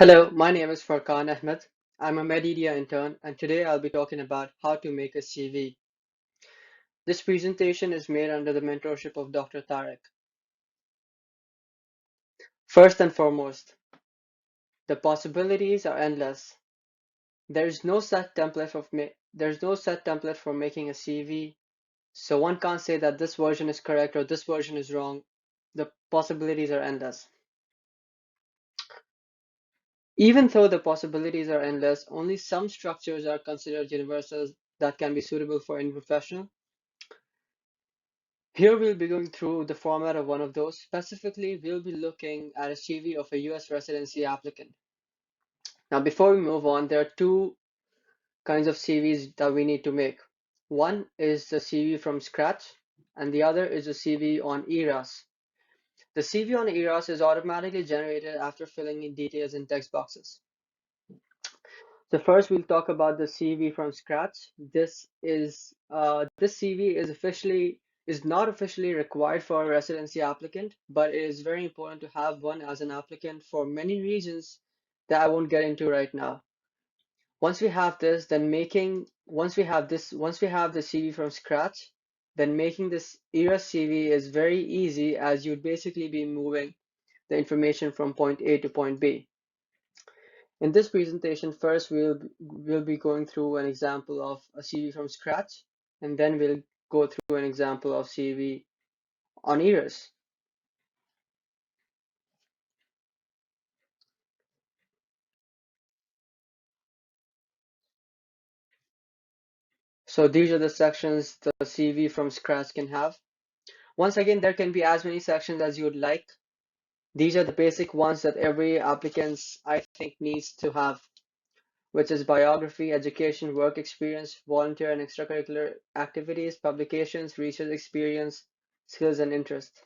Hello, my name is Furqan Ahmed. I'm a Mededia intern, and today I'll be talking about how to make a CV. This presentation is made under the mentorship of Dr. Tariq. First and foremost, the possibilities are endless. There's no set template there's no set template for making a CV, so one can't say that this version is correct or this version is wrong. The possibilities are endless. Even though the possibilities are endless, only some structures are considered universal that can be suitable for any professional. Here we'll be going through the format of one of those. Specifically, we'll be looking at a CV of a US residency applicant. Now, before we move on, there are two kinds of CVs that we need to make. One is the CV from scratch, and the other is a CV on ERAS. The CV on ERAS is automatically generated after filling in details in text boxes. So first, we'll talk about the CV from scratch. This CV is not officially required for a residency applicant, but it is very important to have one as an applicant for many reasons that I won't get into right now. Once we have this, then making once we have the CV from scratch, then making this ERA CV is very easy, as you'd basically be moving the information from point A to point B. In this presentation, first we'll be going through an example of a CV from scratch, and then we'll go through an example of CV on ears. So these are the sections the CV from scratch can have. Once again, there can be as many sections as you would like. These are the basic ones that every applicant, I think, needs to have, which is biography, education, work experience, volunteer and extracurricular activities, publications, research experience, skills and interests.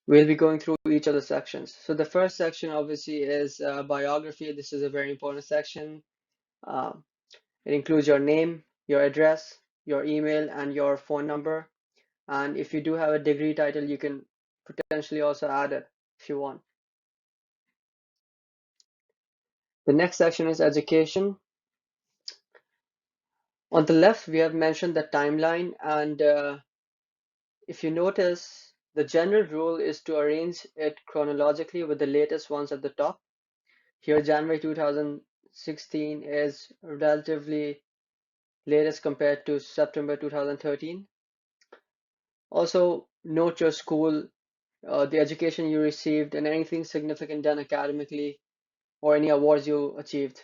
We'll be going through each of the sections. So the first section obviously is biography. This is a very important section. Um, it includes your name, your address, your email, and your phone number. And if you do have a degree title, you can potentially also add it if you want. The next section is education. On the left, we have mentioned the timeline, and if you notice, the general rule is to arrange it chronologically with the latest ones at the top. Here, January 2016 is relatively latest compared to September 2013. Also, note your school, the education you received, and anything significant done academically or any awards you achieved.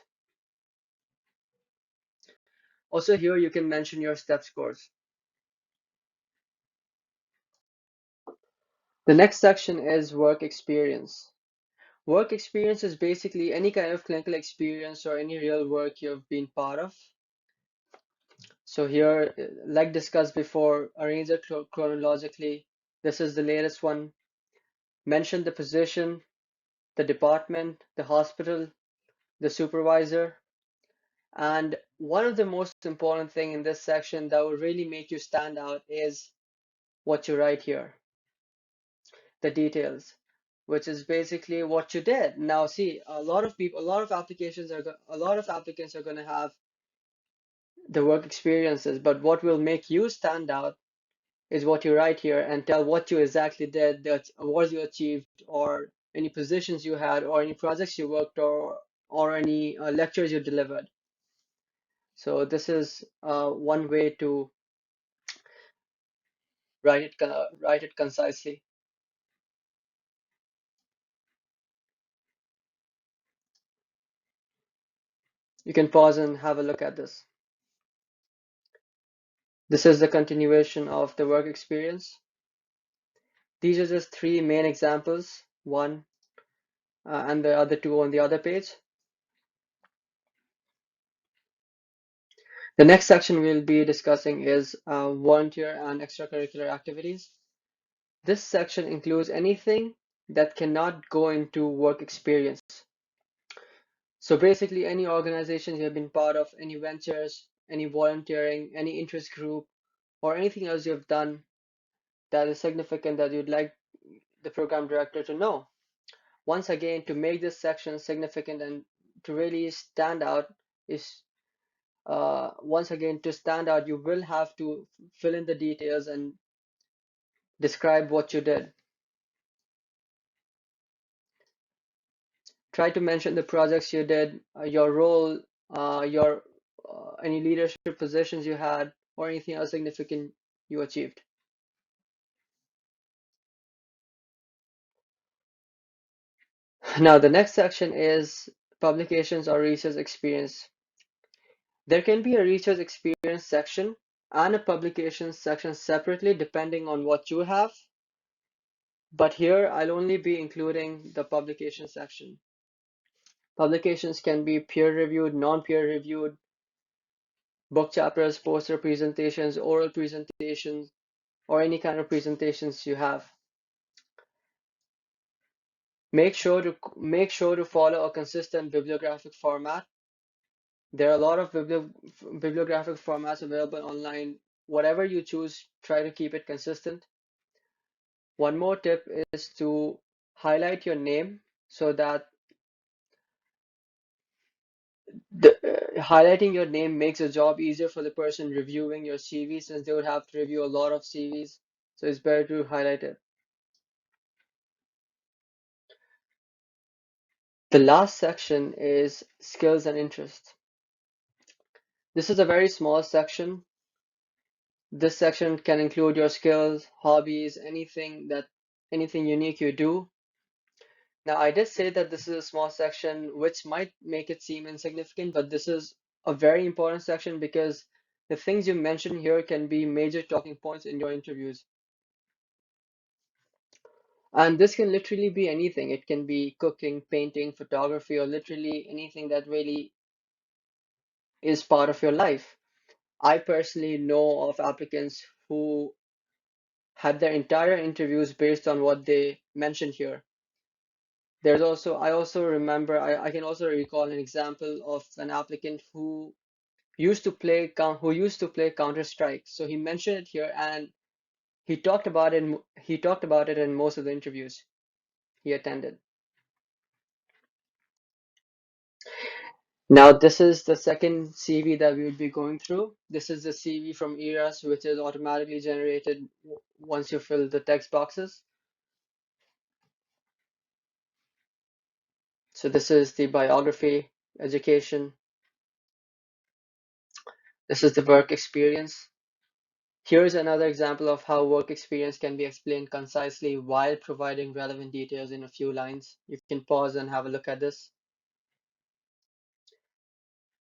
Also, here you can mention your step scores. The next section is work experience. Work experience is basically any kind of clinical experience or any real work you've been part of. So here, like discussed before, arrange it chronologically. This is the latest one. Mention the position, the department, the hospital, the supervisor. And one of the most important thing in this section that will really make you stand out is what you write here, the details, which is basically what you did. Now, see, a lot of people, a lot of applicants are going to have the work experiences, but what will make you stand out is what you write here and tell what you exactly did, the awards you achieved, or any positions you had, or any projects you worked, or any lectures you delivered. So this is one way to write it concisely. You can pause and have a look at this. This is the continuation of the work experience. These are just three main examples, one and the other two on the other page. The next section we'll be discussing is volunteer and extracurricular activities. This section includes anything that cannot go into work experience. So basically any organizations you have been part of, any ventures, any volunteering, any interest group, or anything else you have done that is significant that you'd like the program director to know. once again, to make this section significant and to really stand out is once again, to stand out, you will have to fill in the details and describe what you did. Try to mention the projects you did, your role, your any leadership positions you had, or anything else significant you achieved. Now, the next section is publications or research experience. There can be a research experience section and a publications section separately depending on what you have, but here I'll only be including the publication section. Publications can be peer-reviewed, non-peer-reviewed, book chapters, poster presentations, oral presentations, or any kind of presentations you have. Make sure to follow a consistent bibliographic format. There are a lot of bibliographic formats available online. Whatever you choose, try to keep it consistent. One more tip is to highlight your name so that highlighting your name makes the job easier for the person reviewing your CV since they would have to review a lot of CVs. So it's better to highlight it. The last section is skills and interests. This is a very small section. This section can include your skills, hobbies, anything unique you do. Now, I did say that this is a small section, which might make it seem insignificant, but this is a very important section because the things you mention here can be major talking points in your interviews. And this can literally be anything. It can be cooking, painting, photography, or literally anything that really is part of your life. I personally know of applicants who had their entire interviews based on what they mentioned here. I also remember, I can also recall an example of an applicant who used to play Counter-Strike. So he mentioned it here and he talked about it in most of the interviews he attended. Now, this is the second CV that we will be going through. This is the CV from ERAS, which is automatically generated once you fill the text boxes. So this is the biography, education. This is the work experience. Here's another example of how work experience can be explained concisely while providing relevant details in a few lines. You can pause and have a look at this.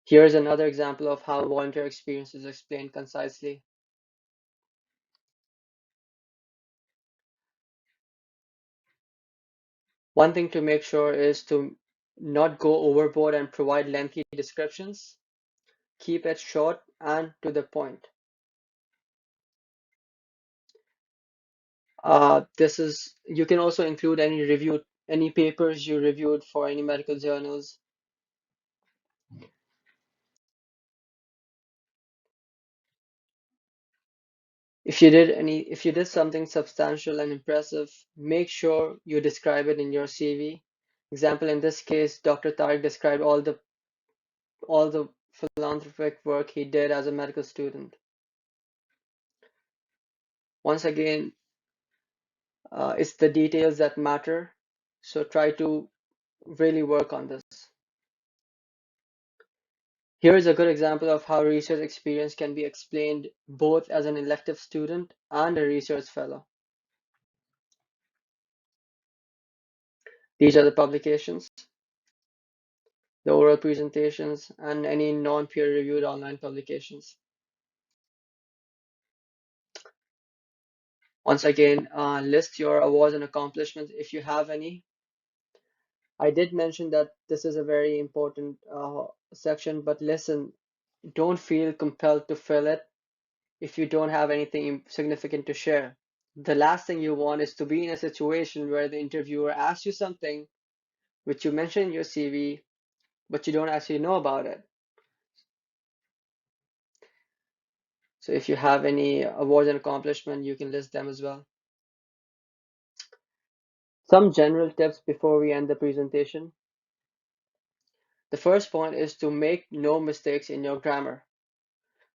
Here's another example of how volunteer experience is explained concisely. One thing to make sure is to not go overboard and provide lengthy descriptions. Keep it short and to the point. You can also include any papers you reviewed for any medical journals. If you did something substantial and impressive, make sure you describe it in your CV. Example, in this case, Dr. Tariq described all the philanthropic work he did as a medical student. Once again, it's the details that matter, so try to really work on this. Here is a good example of how research experience can be explained both as an elective student and a research fellow. These are the publications, the oral presentations, and any non-peer-reviewed online publications. Once again, list your awards and accomplishments if you have any. I did mention that this is a very important section, but listen, don't feel compelled to fill it if you don't have anything significant to share. The last thing you want is to be in a situation where the interviewer asks you something which you mentioned in your CV, but you don't actually know about it. So if you have any awards and accomplishment, you can list them as well. Some general tips before we end the presentation. The first point is to make no mistakes in your grammar.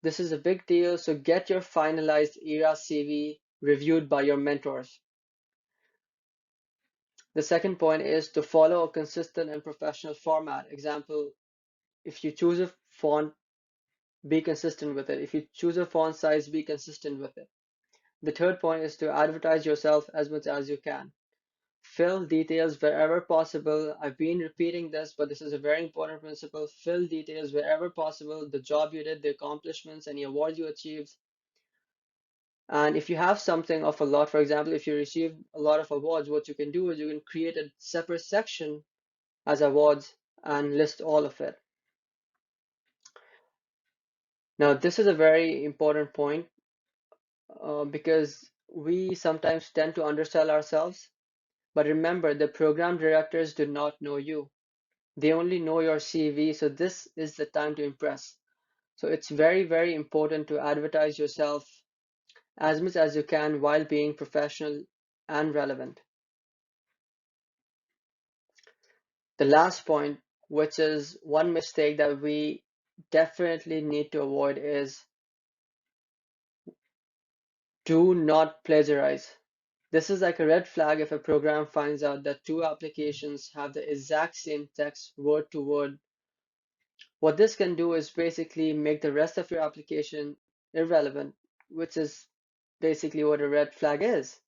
This is a big deal, so get your finalized ERA CV reviewed by your mentors. The second point is to follow a consistent and professional format. Example, if you choose a font, be consistent with it. If you choose a font size, be consistent with it. The third point is to advertise yourself as much as you can. Fill details wherever possible. I've been repeating this, but this is a very important principle. Fill details wherever possible. The job you did, the accomplishments, any awards you achieved. And if you have something of a lot, for example, if you receive a lot of awards, what you can do is you can create a separate section as awards and list all of it. Now, this is a very important point because we sometimes tend to undersell ourselves. But remember, the program directors do not know you. They only know your CV, so this is the time to impress. So it's very, very important to advertise yourself as much as you can while being professional and relevant. The last point, which is one mistake that we definitely need to avoid, is do not plagiarize. This is like a red flag if a program finds out that two applications have the exact same text word to word. What this can do is basically make the rest of your application irrelevant, which is basically what a red flag is.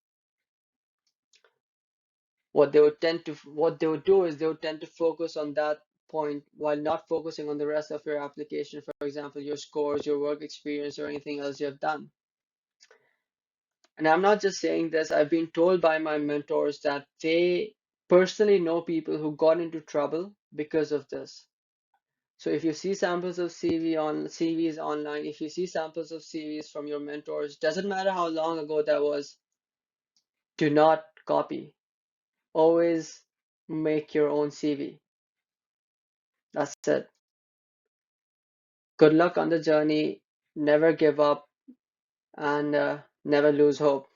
What they would do is they would tend to focus on that point while not focusing on the rest of your application, for example, your scores, your work experience, or anything else you have done. And I'm not just saying this, I've been told by my mentors that they personally know people who got into trouble because of this. So if you see samples of CVs online, if you see samples of CVs from your mentors, doesn't matter how long ago that was, do not copy. Always make your own CV. That's it. Good luck on the journey. Never give up and never lose hope.